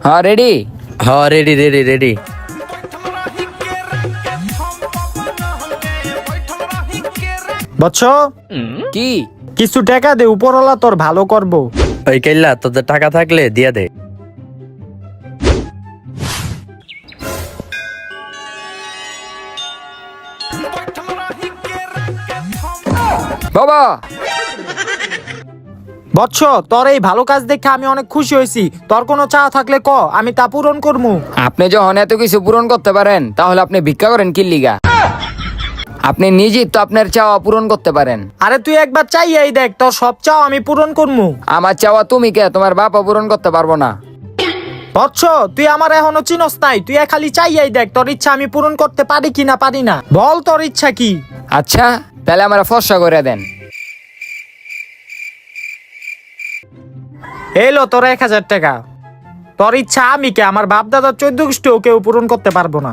হ্যাঁ রেডি। হ্যাঁ ready ready ready. বৎস, কি? কিছু টাকা দে, উপরওয়ালা তোর ভালো করবো। ওই কেল্লা তোদের টাকা থাকলে দিয়া দে। বাবা, বৎস, তোর এই ভালো কাজ দেখে আমি অনেক খুশি হয়েছি। তোর কোনো চাওয়া থাকলে ক, আমি তা পূরণ করবো। আপনি যখন এত কিছু পূরণ করতে পারেন তাহলে আপনি ভিক্ষা করেন কি লিগা? আপনি নিজেই তো আপনার চাওয়া পূরণ করতে পারেন। আরে তুই একবার চাইয়াই দেখ, তোর সব চাও আমি পূরণ করবো। আমার চাওয়া তুমি কে, তোমার বাবা পূরণ করতে পারবো না। বৎস, তুই আমার এখনো চিনস নাই, তুই খালি চাইয়াই দেখ তোর ইচ্ছা আমি পূরণ করতে পারি কি না পারি না। বল তোর ইচ্ছা কি? আচ্ছা তাহলে আমরা ফর্সা করে দেন। এলো তোর 1000 টাকা। তোর ইচ্ছা আমি কে, আমার বাপ দাদার 14 গোষ্ঠীও কেউ পূরণ করতে পারবো না।